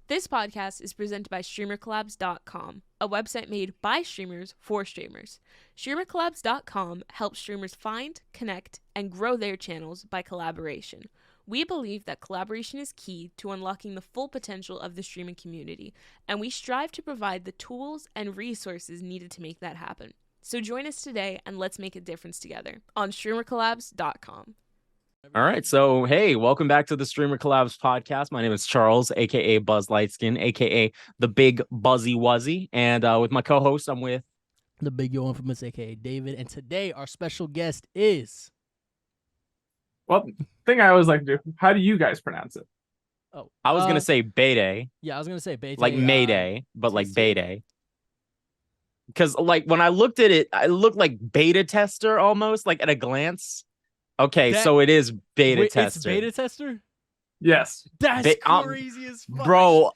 This podcast is presented by StreamerCollabs.com, a website made by streamers for streamers. StreamerCollabs.com helps streamers find, connect, and grow their channels by collaboration. We believe that collaboration is key to unlocking the full potential of the streaming community, and we strive to provide the tools and resources needed to make that happen. So join us today and let's make a difference together on StreamerCollabs.com. All right, so hey, welcome back to the Streamer Collabs podcast. My name is Charles, aka Buzz Lightskin, aka the Big Buzzy Wuzzy, and with my co-host, I'm with the Big Yo Infamous, aka David, and today our special guest is. Well, thing I always like to do. How do you guys pronounce it? Oh, I was gonna say Baytae, yeah, I was gonna say Baytae, like Mayday, but like Tistear. Baytae. Because like when I looked at it, it looked like beta tester almost, like at a glance. Okay, so it is beta tester. It's beta tester? Yes. That's crazy as fuck. Bro,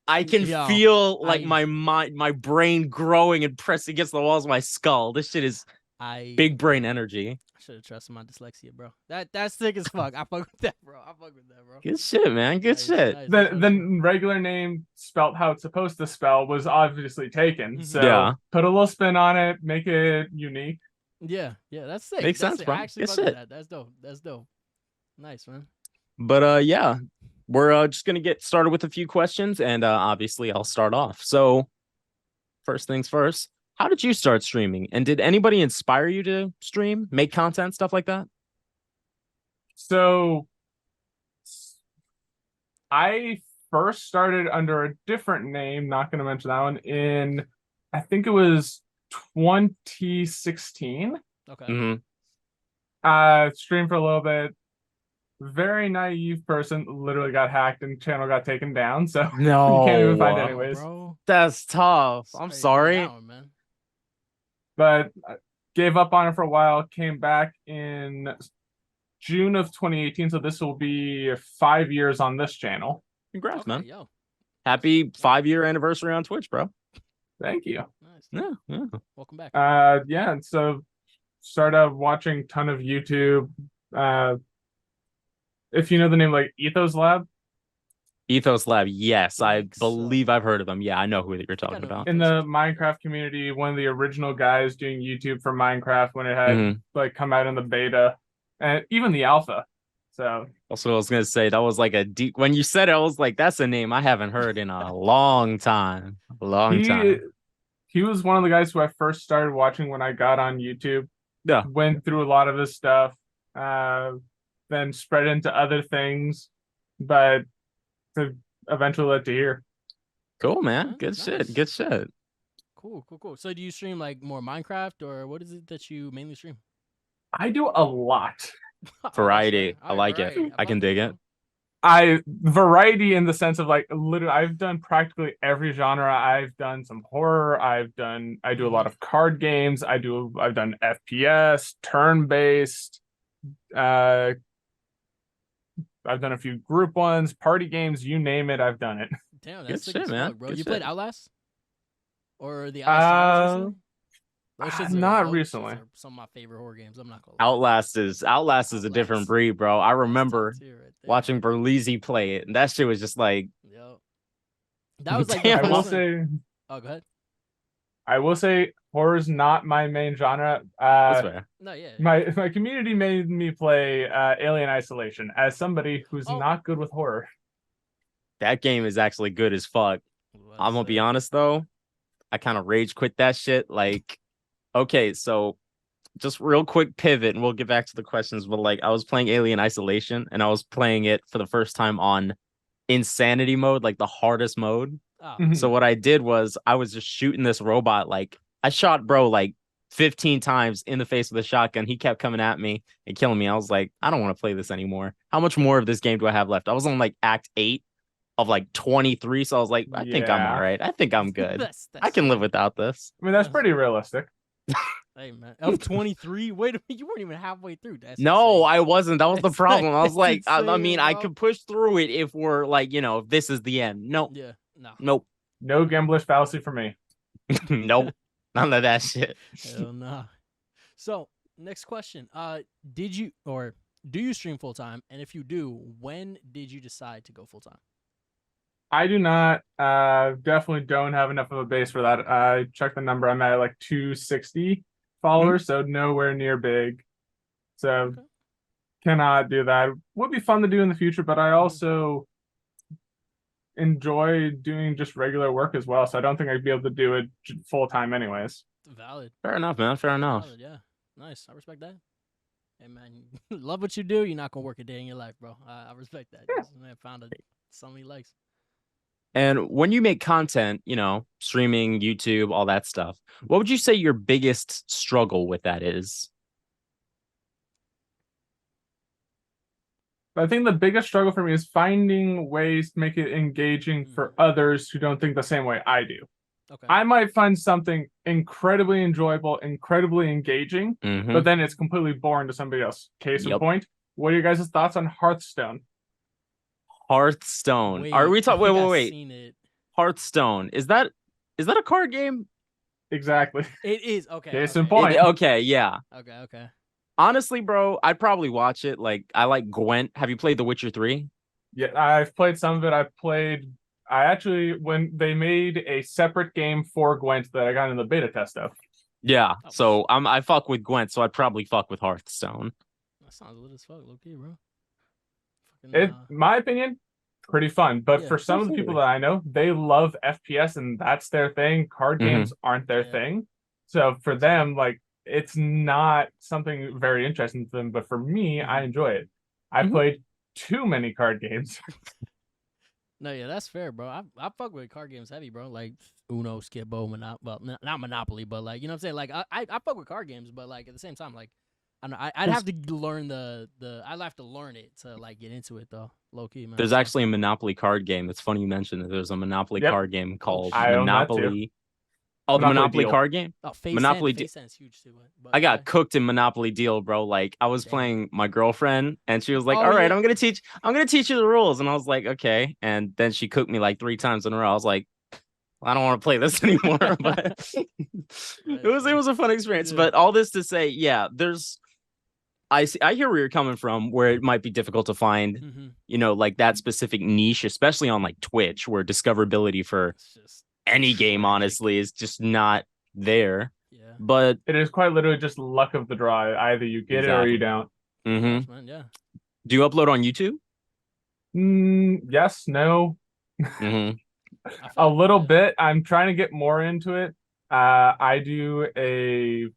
I can Yo, feel like my brain growing and pressing against the walls of my skull. This shit is big brain energy. I should have trusted my dyslexia, bro. That's sick as fuck. I fuck with that, bro. Good shit, man. Good shit. The regular name spelt how it's supposed to spell was obviously taken. So yeah. Put a little spin on it, make it unique. Yeah, that's sick. Makes sense, bro. I actually fuck with that. That's dope. Nice, man. But yeah, we're just gonna get started with a few questions, and obviously I'll start off. So first things first, how did you start streaming? And did anybody inspire you to stream, make content, stuff like that? So I first started under a different name, not going to mention that one, in I think it was 2016. Okay. Mm-hmm. Streamed for a little bit. Very naive person, literally got hacked and channel got taken down, so no, you can't even find it anyways. Bro. That's tough. I'm sorry. Down, man. But I gave up on it for a while, came back in June of 2018, so this will be 5 years on this channel. Congrats, man. Yo. Happy 5-year anniversary on Twitch, bro. Thank you. Nice. Yeah. Welcome back. Yeah, and so started watching a ton of YouTube. If you know the name like Ethos Lab. Ethos Lab, yes, I believe I've heard of them. Yeah, I know who you're talking about. In the Minecraft community, one of the original guys doing YouTube for Minecraft when it had like come out in the beta and even the alpha. So also, I was gonna say that was like a deep. When you said it, I was like, "That's a name I haven't heard in a long time." He was one of the guys who I first started watching when I got on YouTube. Yeah, went through a lot of his stuff, then spread into other things, but to eventually led to here. Cool, man. Good Nice. Shit. Good shit. Cool. So do you stream like more Minecraft, or what is it that you mainly stream? I do a lot. Variety. I like it. I can dig it. Variety in the sense of like literally I've done practically every genre. I've done some horror. I do a lot of card games. I've done FPS, turn-based. I've done a few group ones, party games, you name it, I've done it. Damn, that's good shit, man. Bro. Good you shit. Played Outlast? Or the Outlast not recently. Some of my favorite horror games. I'm not gonna lie. Outlast is a different breed, bro. I remember watching Berlizzi play it, and that shit was just like, yo. That was like Damn, I will say. Oh, go ahead. I will say horror's not my main genre. That's fair. No, yeah. My community made me play Alien Isolation as somebody who's not good with horror. That game is actually good as fuck. I'm gonna be honest though, I kind of rage quit that shit. Like, okay, so just real quick pivot, and we'll get back to the questions. But like, I was playing Alien Isolation, and I was playing it for the first time on insanity mode, like the hardest mode. Oh. So what I did was I was just shooting this robot. Like I shot bro like 15 times in the face with a shotgun. He kept coming at me and killing me. I was like, I don't want to play this anymore. How much more of this game do I have left? I was on like act 8 of like 23. So I was like, I think I'm all right. I think I'm good. I can live without this. I mean, that's pretty realistic. Hey man, of 23. Wait a minute, you weren't even halfway through. That's no, insane. I wasn't. That was the problem. I was like, insane, I mean, bro. I could push through it if we're like, if this is the end. No. Yeah. No. Nope. No Gamblish fallacy for me. Nope. None of that shit. Hell no. So next question. Did you or do you stream full time? And if you do, when did you decide to go full time? I do not Definitely don't have enough of a base for that. I checked the number. I'm at like 260 followers, so nowhere near big. So Okay. cannot do that. Would be fun to do in the future, but I also enjoy doing just regular work as well. So I don't think I'd be able to do it full time anyways. Valid. Fair enough, man. Fair enough. Valid, yeah. Nice. I respect that. Hey, man, love what you do. You're not going to work a day in your life, bro. I respect that. Yeah. This man found something he likes. And when you make content, you know, streaming, YouTube, all that stuff, what would you say your biggest struggle with that is? I think the biggest struggle for me is finding ways to make it engaging for others who don't think the same way I do. Okay. I might find something incredibly enjoyable, incredibly engaging, but then it's completely boring to somebody else. Case in point, what are your guys' thoughts on Hearthstone? Hearthstone. Are we talking? Wait. Seen it. Hearthstone. Is that a card game? Exactly. It is. Okay. Case in point. Okay, yeah. Okay. Honestly, bro, I'd probably watch it. Like, I like Gwent. Have you played The Witcher 3? Yeah, I've played some of it. I actually, when they made a separate game for Gwent that I got in the beta test of. Yeah. So I fuck with Gwent, so I'd probably fuck with Hearthstone. That sounds lit as fuck, low key, bro. My opinion, pretty fun. But Yeah, for some of the people that I know, they love FPS and that's their thing. Card games aren't their thing. So for them, like, it's not something very interesting to them. But for me, I enjoy it. I played too many card games. No, yeah, that's fair, bro. I fuck with card games heavy, bro. Like Uno, Skip-Bo, not Monopoly, but like, you know what I'm saying? Like I fuck with card games, but like at the same time, like I don't know, I'd have to learn I'd have to learn it to like get into it though. Low key, man. There's actually a Monopoly card game. It's funny you mentioned that there's a Monopoly card game called Monopoly. Oh, the Monopoly card game? Oh, Face Monopoly Sense huge too. I got cooked in Monopoly Deal, bro. Like, I was playing my girlfriend and she was like, all right, I'm gonna teach you the rules. And I was like, okay. And then she cooked me like 3 times in a row. I was like, I don't want to play this anymore. But it was a fun experience. Yeah. But all this to say, yeah, I hear where you're coming from, where it might be difficult to find, you know, like that specific niche, especially on like Twitch, where discoverability for any game, honestly, is just not there. Yeah. But it is quite literally just luck of the draw. Either you get it or you don't. Yeah. Do you upload on YouTube? Yes, no. A little bit. I'm trying to get more into it. I do a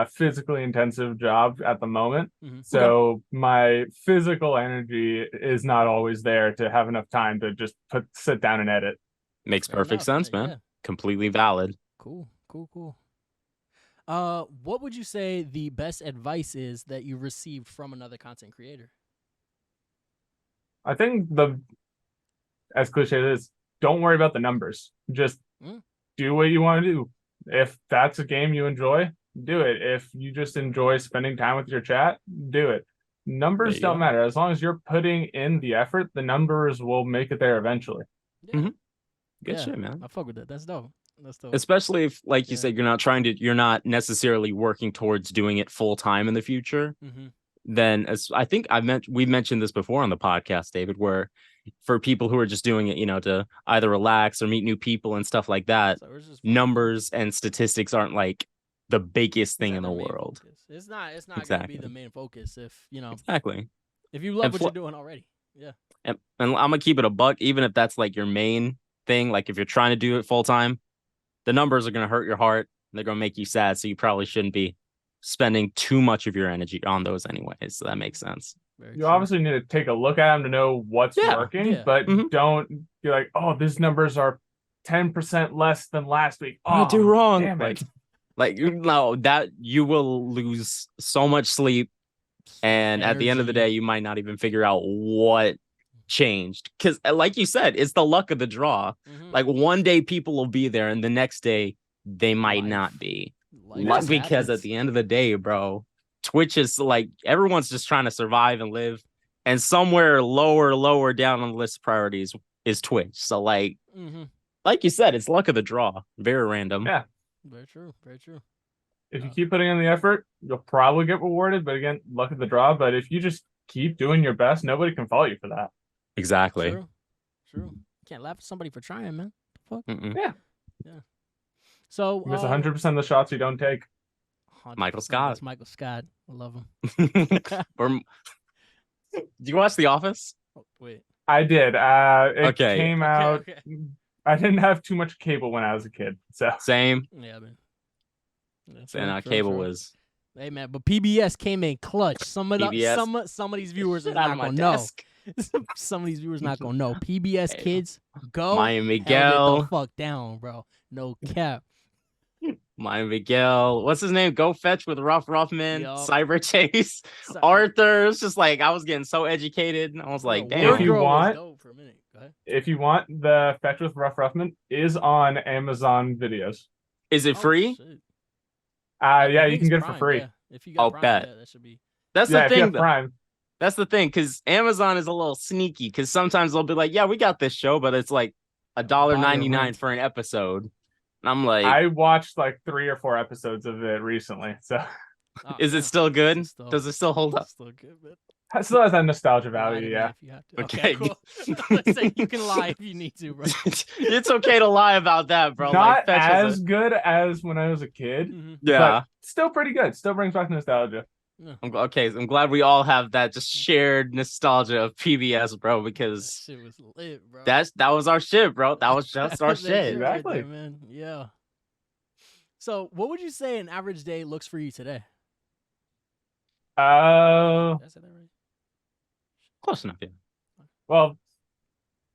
physically intensive job at the moment. So my physical energy is not always there to have enough time to just sit down and edit. Makes perfect sense, man. Yeah. Completely valid. Cool. What would you say the best advice is that you received from another content creator? I think as cliche as it is, don't worry about the numbers. Just do what you want to do. If that's a game you enjoy, do it. If you just enjoy spending time with your chat, do it. Numbers don't matter. As long as you're putting in the effort, the numbers will make it there eventually. Yeah. Good shit, man. I fuck with that. That's dope. Especially if, like you said, you're not necessarily working towards doing it full time in the future. Then, as I think we mentioned this before on the podcast, David, where for people who are just doing it, you know, to either relax or meet new people and stuff like that, numbers and statistics aren't like the biggest thing in the world. It's not gonna be the main focus if you know if you love what you're doing already. Yeah. And I'm gonna keep it a buck, even if that's like your main thing. Like if you're trying to do it full time, the numbers are gonna hurt your heart. They're gonna make you sad. So you probably shouldn't be spending too much of your energy on those anyways. So that makes sense. You obviously need to take a look at them to know what's working, but don't be like, oh, these numbers are 10% less than last week. Oh, do wrong. Damn it. Like no, that you will lose so much sleep, and at the end of the day, you might not even figure out what changed. Because, like you said, it's the luck of the draw. Like one day people will be there, and the next day they might not be. Because at the end of the day, bro, Twitch is like everyone's just trying to survive and live, and somewhere lower down on the list of priorities is Twitch. So like you said, it's luck of the draw. Very random. Yeah. Very true. If you keep putting in the effort, you'll probably get rewarded. But again, luck of the draw. But if you just keep doing your best, nobody can fault you for that. Exactly. True. Can't laugh at somebody for trying, man. fuck? Mm-mm. Yeah. So You miss 100% of the shots you don't take. 100%, Michael Scott. That's Michael Scott. I love him. Or, do you watch The Office? Oh, wait. I did. It Okay. came out. Okay. I didn't have too much cable when I was a kid, so Same. Yeah, man. Yeah, And true, cable true. was Hey man, but PBS came in clutch. Some of PBS. some of these viewers is Shit out not of my gonna know. desk. Some of these viewers not gonna know. PBS Hey, kids go Maya held it Miguel. the fuck down, bro. No cap. Maya Miguel. What's his name? Go Fetch with Ruffman. Yup. Cyber Chase. So- Arthur. It's just like I was getting so educated. I was like, Bro, damn. If you Girl was want- dope for a minute. Go ahead. if you want, the Fetch with Ruffman is on Amazon Videos. Is it Oh, free? shit. Yeah, I you think can it's get it for Prime, free. yeah. If you got I'll Prime, bet. yeah, that should be. That's Yeah, the if you thing. have Though. Prime. That's the thing, because Amazon is a little sneaky. Because sometimes they'll be like, "Yeah, we got this show, but it's like $1.99 rent. for an episode." And I'm like, I watched like 3 or 4 episodes of it recently, so Oh, "Is yeah. it still good? It's still- Does it still hold up?" it's still good, man. it still has that nostalgia Lie to value. me Yeah. if you have to. Okay. Cool. Let's say you can lie if you need to, bro. It's okay to lie about that, bro. Not Fetch was as good as when I was a kid, Mhm. yeah. but still pretty good. Still brings back nostalgia. Okay, so I'm glad we all have that just shared nostalgia of PBS, bro, That because shit was lit, bro. that was our shit, bro. That was just our That shit. right Exactly. there, man. Yeah. So, what would you say an average day looks for you today? Did I say that right? Close enough, yeah. Well,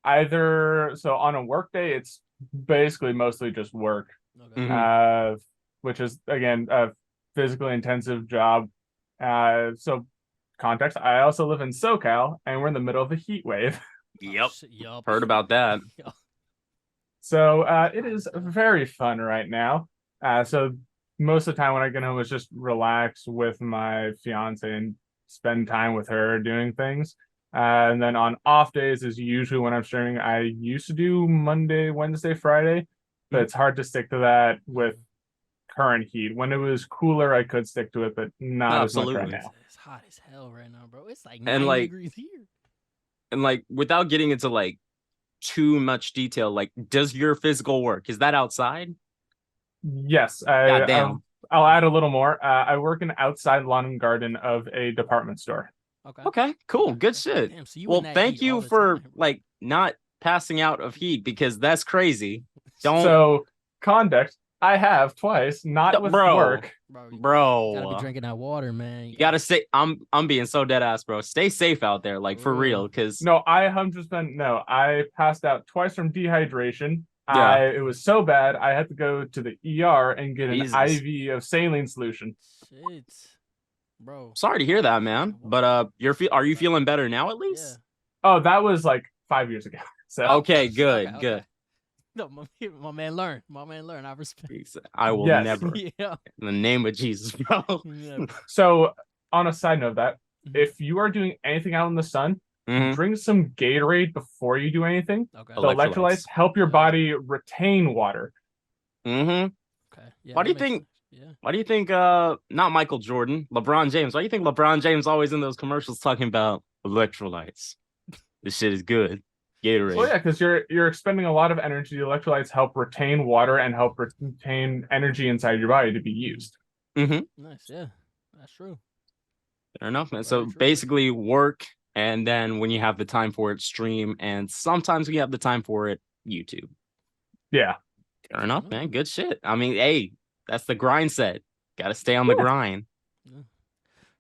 either so on a work day, it's basically mostly just work, Okay. Mhm. which is again a physically intensive job. So context, I also live in SoCal, and we're in the middle of a heat wave. Yep. Yup. Heard about that. Yup. So it is very fun right now. So most of the time when I get home is just relax with my fiance and spend time with her doing things. And then on off days is usually when I'm streaming. I used to do Monday, Wednesday, Friday, but it's hard to stick to that with current heat. When it was cooler, I could stick to it, but not as much right Absolutely. now. It's hot as hell right now, bro. It's like And, 90 like, degrees here. And like without getting into like too much detail, like does your physical work? Is that outside? Yes, Goddamn. I'll add a little more. I work in outside lawn and garden of a department store. Okay. Okay, cool. Okay. Good shit. Damn, so you Well, in that thank heat all you the for time, bro. like not passing out of heat because that's crazy. Don't So context, I have twice, not with Bro. work. Bro, you bro. gotta be drinking that water, man. You gotta stay. I'm being so dead ass, bro. Stay safe out there, like for real, because No, I 100% no. I passed out twice from dehydration. Yeah. It was so bad I had to go to the ER and get an Jesus. IV of saline solution. Shit, bro. sorry to hear that, man. But are you feeling better now at Yeah. least? Oh, that was like 5 years ago. So Okay, good, Okay, good. okay. No, my man learned. My man learned. I respect. I will Yes. never, Yeah. in the name of Jesus, bro. Yeah. So on a side note of that, Mhm. if you are doing anything out in the sun, Mhm. drink some Gatorade before you do anything. Okay. The Electrolytes. electrolytes help your Yeah. body retain water. Mhm. Okay. Yeah, Why that do you makes think- sense. Yeah. Why do you think not Michael Jordan, LeBron James? Why do you think LeBron James always in those commercials talking about electrolytes? This shit is good. Gatorade. Well, yeah, because you're expending a lot of energy. The electrolytes help retain water and help retain energy inside your body to be used. Mm-hmm. Nice. Yeah. That's true. Fair enough, man. Very So true. basically work, and then when you have the time for it, stream, and sometimes when you have the time for it, YouTube. Yeah. Fair enough, man. Good shit. I mean, hey, that's the grind set. Gotta stay on the grind.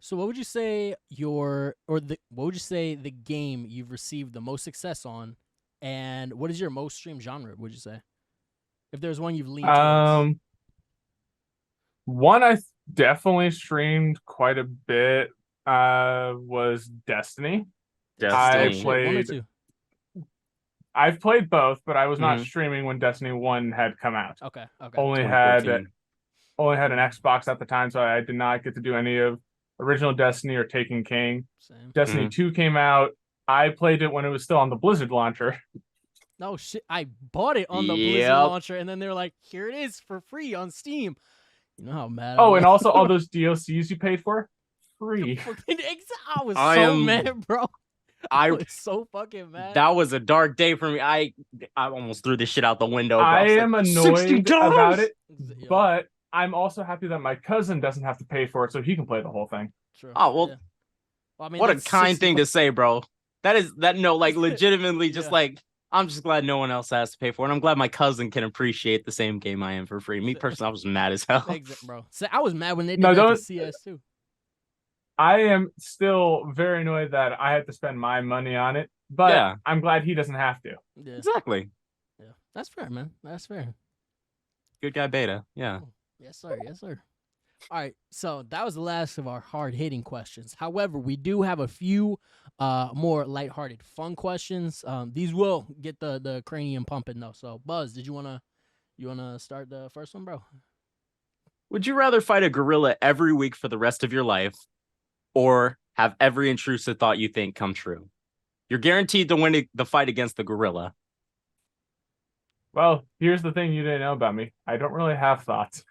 So, what would you say what would you say the game you've received the most success on, and what is your most streamed genre? Would you say, if there's one you've leaned towards? One I definitely streamed quite a bit was Destiny. Destiny. One or played- two? I've played both, but I was not Mhm. streaming when Destiny 1 had come out. Okay. Okay. Only had 2014. an Xbox at the time, so I did not get to do any of original Destiny or Taken King. Same. Destiny 2 came out. I played it when it was still on the Blizzard launcher. No shit. I bought it on the Blizzard Yep. launcher, and then they're like, "Here it is for free on Steam." You know how mad. I Oh, was. and also all those DLCs you paid for, free. Fucking I was I so am- mad, bro. I was so fucking mad. that was a dark day for me. I almost threw this shit out the window. Bro. I was am like, annoyed $60? about it, Yeah, but I'm also happy that my cousin doesn't have to pay for it, so he can play the whole thing. true. Oh well, Yeah. Well, I mean, what a that's kind 60 thing to say, bro. No, like legitimately, just Yeah. like I'm just glad no one else has to pay for it. I'm glad my cousin can appreciate the same game I am for free. Me personally, I was mad as hell. Bro. So I was mad when they did No, that to don't- CS too. I am still very annoyed that I had to spend my money on it, but Yeah. I'm glad he doesn't have to. Yeah, Exactly. yeah, that's fair, man. That's fair. Good guy, Beta. Yeah. Yes, sir. Yes, sir. All right, so that was the last of our hard-hitting questions. However, we do have a few more lighthearted, fun questions. These will get the cranium pumping though. So, Buzz, did you wanna start the first one, bro? Would you rather fight a gorilla every week for the rest of your life, or have every intrusive thought you think come true? You're guaranteed to win the fight against the gorilla. Well, here's the thing you didn't know about me. I don't really have thoughts.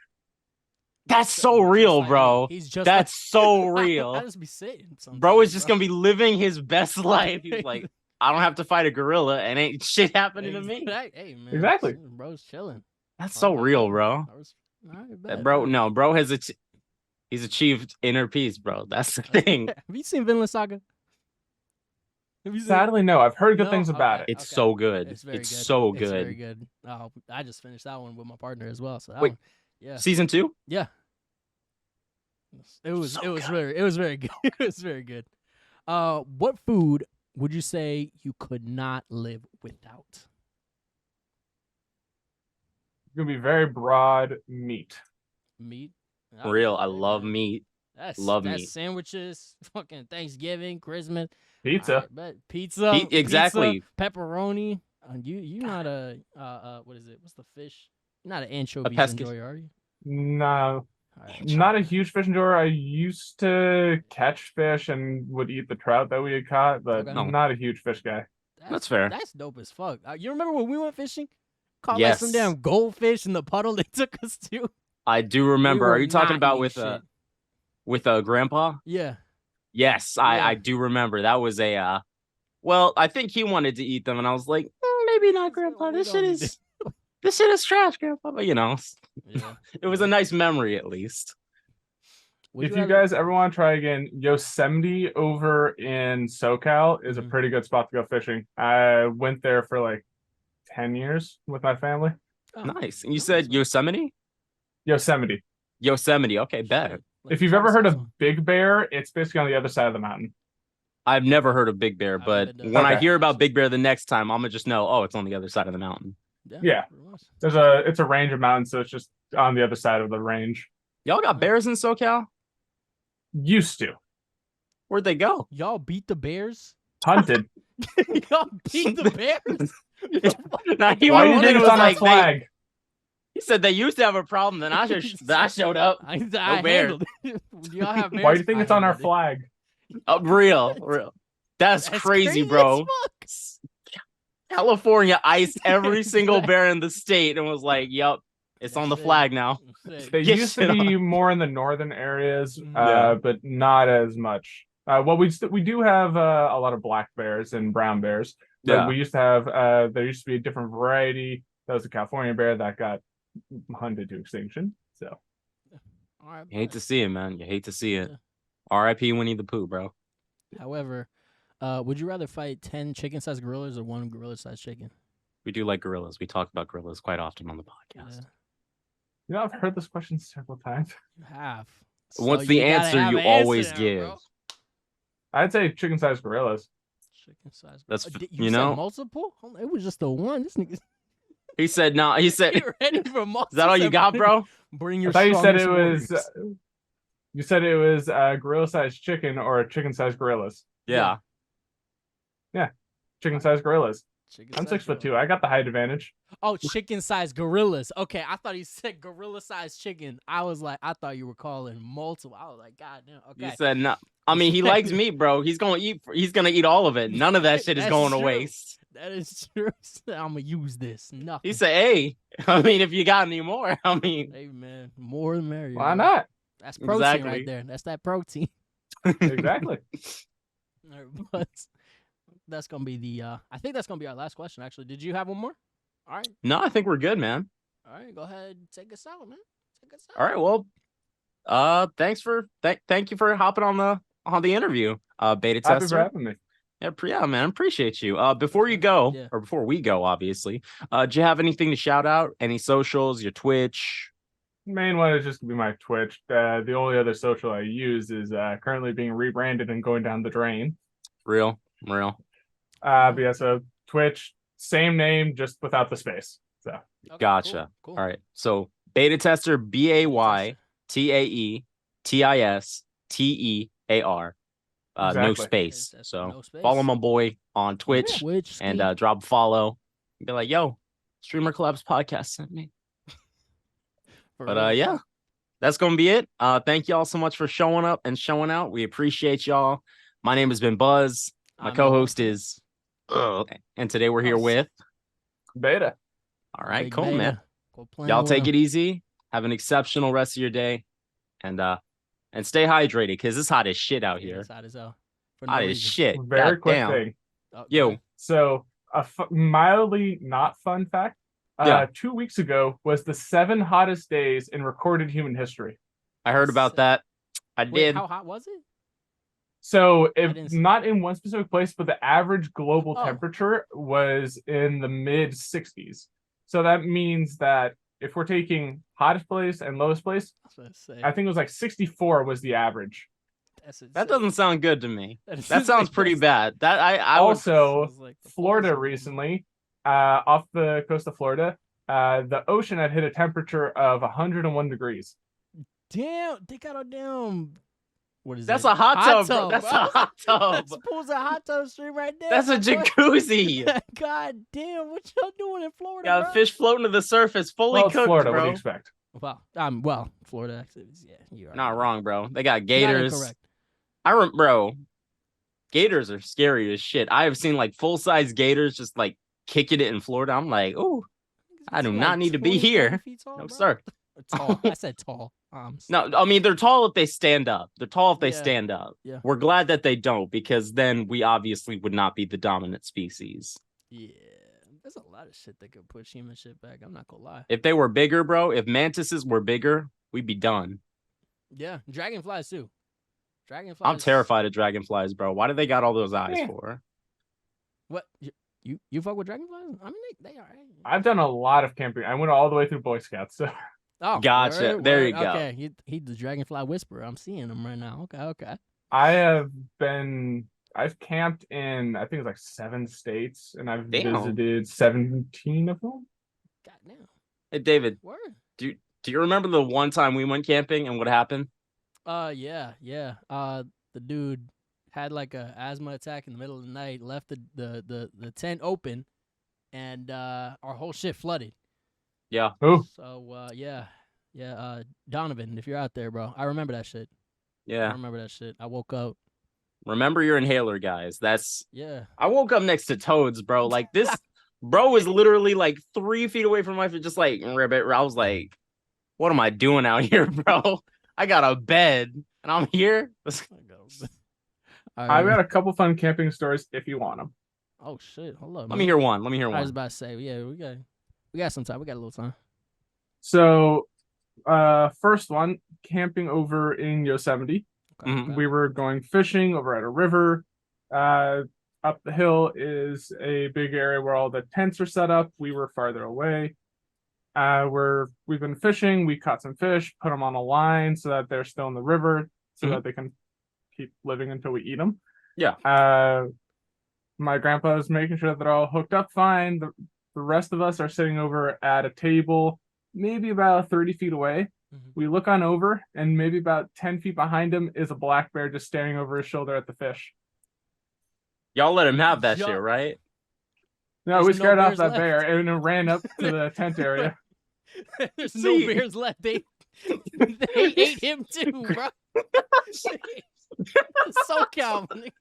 That's so Just real, like me. bro. He's just That's so I real. just be sitting. Bro is just gonna be living his best life. He's like, I don't have to fight a gorilla and ain't shit happening to me. Hey, man. Exactly. Bro's chilling. That's so real, bro. Bro has he's achieved inner peace, bro. That's the thing. Have you seen Vinland Saga? Have you seen? Sadly, no. I've heard good No? things about Okay. it. It's so good. It's very good. So It's very good. good. Oh, I just finished that one with my partner as well. So that Wait. one, yeah, Season 2? yeah. It was So it was good. very it was very good. It was very good. What food would you say you could not live without? It's gonna be very broad meat. Meat. For real, I Okay, love man. meat. That's love that's meat. sandwiches, fucking Thanksgiving, Christmas. Pizza. Alright, but pizza, Exactly. pizza, pepperoni. You not a what is it? What's the fish? You're not an anchovies pesca- enjoyer, are you? No, Alright. not a huge fish enjoyer. I used to catch fish and would eat the trout that we had caught, but Okay. No. not a huge fish guy. That's fair. That's dope as fuck. You remember when we went fishing? Caught like some Yes. damn goldfish in the puddle they took us to. I do remember. We Are were you talking not about eating with grandpa? Yeah. Yes, Yeah. I do remember. That was a well, I think he wanted to eat them, and I was like, maybe not, grandpa. We This don't shit need is trash, grandpa. But Yeah. it was a nice memory at least. Would If you rather- guys ever want to try again, Yosemite over in SoCal is a Mhm. pretty good spot to go fishing. I went there for like 10 years with my family. Oh, Nice. And you nice, said man. Yosemite? Yosemite. Yosemite. Okay, bet. Shit. Like, If you've Travis ever heard of Scott Big Bear, it's basically on the other side of the mountain. I've never heard of Big Bear, I've but been to- when I Okay. hear about Big Bear the next time, I'm gonna just know, oh, it's on the other side of the mountain. Yeah. pretty much. It's a range of mountains, so it's just on the other side of the range. Y'all got bears in SoCal? Used to. Where'd they go? Y'all beat the Bears? Hunted. Y'all beat the Bears? Now, he Why do you went think and it's was on our like, flag? he said they used to have a problem. Then I showed up. I bear. handled it. Do y'all have Bears? Why do you think I it's on our handled it. flag? Real. That's crazy, as bro. fuck. California iced every single Exactly. bear in the state and was like, "Yep, it's on the That's it. flag now." That's it. They Get used shit to be more in the northern areas, Yeah. but not as much. Well, we do have a lot of black bears and brown bears. But Yeah. we used to have there used to be a different variety. That was a California bear that got hunted to extinction. So All right, You hate bet. to see it, man. You hate to see it. Yeah. R.I.P. Winnie the Pooh, bro. However, would you rather fight 10 chicken-sized gorillas or one gorilla-sized chicken? We do like gorillas. We talk about gorillas quite often on the Yeah, podcast. I've heard this question several times. you have. What's So the you gotta answer have you an answer always now, give? bro. I'd say chicken-sized gorillas. Chicken-sized. That's You you said know. multiple? It was just the one. This nigga. He said no. He said, You ready for multiple? "Is that all you got, bro?" Bring I your. thought you said it strongest was. warriors. You said it was gorilla-sized chicken or chicken-sized gorillas. Yeah. Chicken-sized gorillas. I'm Chicken-sized 6'2". gorilla. I got the height advantage. Oh, chicken-sized gorillas. Okay, I thought he said gorilla-sized chicken. I was like, I thought you were calling multiple. I was like, God damn. You Okay. said no. I mean, he likes meat, bro. He's gonna eat. He's gonna eat all of it. None of that shit is That's going to true. waste. That is true. I'm gonna use this. Nothing. He said, "Hey, I mean, if you got any more, I mean, Hey man, more the merrier. Why man. not? That's protein Exactly. right there. That's that protein. Exactly. All right, but that's gonna be the. I think that's gonna be our last question. Actually, did you have one more? All right. No, I think we're good, man. All right. Go ahead. Take us out, man. Take us out. All right. Well, thank you for hopping on the interview. Beta Happy for Tester. having me. Yeah, man. Appreciate you. Before you go, Yeah. or before we go, obviously, do you have anything to shout out? Any socials? Your Twitch? Main one is just gonna be my Twitch. The only other social I use is currently being rebranded and going down the drain. Real. But yeah, so Twitch, same name, just without the space. So Okay, Gotcha. Cool. All right. So Beta Tester, BayTastistear. No Exactly. space. That's So no space. follow my boy on Twitch Twitch and drop a follow. Be like, yo, StreamerCollabs podcast sent me. But yeah, that's gonna be it. Thank y'all so much for showing up and showing out. We appreciate y'all. My name has been Buzz. My co-host is and today we're here with Beta. all right, Big cool, Beta. man. Go play Y'all take well. it easy. Have an exceptional rest of your day. And stay hydrated because it's hot as shit out Yeah, here. it's hot as hell. For no Hot as reason. shit. Very quick Goddamn. thing. Oh, Yo. go ahead. So a mildly not fun fact. Yeah. 2 weeks ago was the 7 hottest days in recorded human history. I heard about that. I Wait, did. how hot was it? So didn't if see- not in one specific place, but the average global Oh. temperature was in the mid 60s. So that means that if we're taking hottest place and lowest place, I was about to say, I think it was like 64 was the average. that's That insane. doesn't sound good to me. That That sounds pretty bad. That I would. Also, sounds like the Florida frozen. recently, off the coast of Florida, the ocean had hit a temperature of 101 degrees. Damn, they got a damn. What is That's that? a hot tub, bro. tub, That's bro. a hot tub. That's supposed to a hot tub stream right there. That's a my boy. jacuzzi. God damn, what y'all doing in Florida, Got bro? fish floating to the surface, fully Well, it's cooked, Florida. What do bro. you expect? Well, Florida activities. Yeah, you're Not right. wrong, bro. They got Not gators. incorrect. Bro. Gators are scary as shit. I have seen like full size gators just like kicking it in Florida. I'm like, oh, I do Like not need to be 20, 30 here. feet tall, No, bro. sir. Tall. I said tall. No, I mean they're tall if they stand up. They're tall if they Yeah. stand up. Yeah. We're glad that they don't because then we obviously would not be the dominant species. Yeah, there's a lot of shit that could push human shit back. I'm not gonna lie. If they were bigger, bro, if mantises were bigger, we'd be done. Yeah, dragonflies too. Dragonflies. I'm terrified of dragonflies, bro. Why do they got all those eyes Yeah. for? What you fuck with dragonflies? I mean, they are. I've done a lot of camping. I went all the way through Boy Scouts. So Oh, Gotcha. There you go. Okay, he the dragonfly whisperer. I'm seeing him right now. Okay. I've camped in, I think it's like 7 states, and I've Damn. visited 17 of them. Goddamn. Hey, David, Word. do you remember the one time we went camping and what happened? Yeah. The dude had like a asthma attack in the middle of the night, left the tent open, and our whole shit flooded. Yeah. Oh, So yeah. Donovan, if you're out there, bro, I remember that shit. I Yeah. remember that shit. I woke up. Remember your inhaler, guys. Yeah. I woke up next to toads, bro. Like this bro was literally like 3 feet away from my feet, just like ribbit. I was like, what am I doing out here, bro? I got a bed and I'm here. I've got a couple fun camping stories if you want them. Oh shit! Hold up. Let me hear one. Let me hear I was one. about to say, yeah, we got some time. We got a little time. So, first one, camping over in Yosemite. Okay, Mhm. okay. We were going fishing over at a river. Up the hill is a big area where all the tents are set up. We were farther away. We've been fishing. We caught some fish, put them on a line so that they're still in the river, so that they can keep living until we eat them. Yeah. My grandpa is making sure that they're all hooked up fine. The rest of us are sitting over at a table, maybe about 30 feet away. Mhm. We look on over, and maybe about 10 feet behind him is a black bear just staring over his shoulder at the fish. Y'all let him have that Yo- shit, right? No, There's we no scared off bears that left. bear and it ran up to the tent area. There's no See. bears left. They ate him too, bro. So Calvin.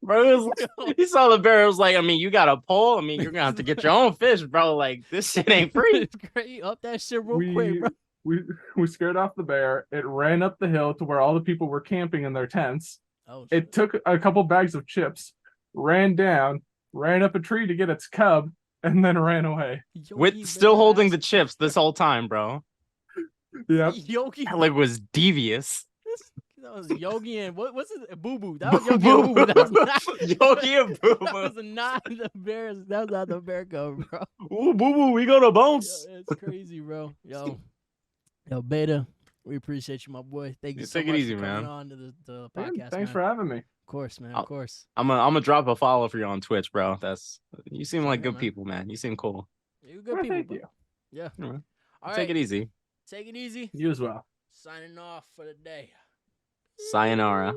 Bro, it was like, he saw the bear. It was like, I mean, you got a pole. I mean, you're gonna have to get your own fish, bro. Like this shit ain't free. It's great. Up that shit real quick, bro. We scared off the bear. It ran up the hill to where all the people were camping in their tents. Oh, It took a couple bags of chips, ran down, ran up a tree to get its cub, and then ran away. With still holding the chips this whole time, bro. Yep. Yogi. That leg was devious. That was Yogi and what's his Boo Boo? That was Yogi and Boo Boo. That was not Yogi and Boo Boo. That was not the bears. That was not the bear cover, bro. Ooh, Boo Boo, we gonna bounce. Yo, it's crazy, bro. Yo, Baytae, we appreciate you, my boy. Thank you so Take much it easy, for coming man. on to the Yeah, podcast. thanks man. for having me. Of course, man. Of course. I'm gonna drop a follow for you on Twitch, bro. You seem like Sure, good man. people, man. You seem cool. You good Well, people, thank bro. you. Yeah. All right. All Take right. it easy. Take it easy. You as well. Signing off for the day. Sayonara.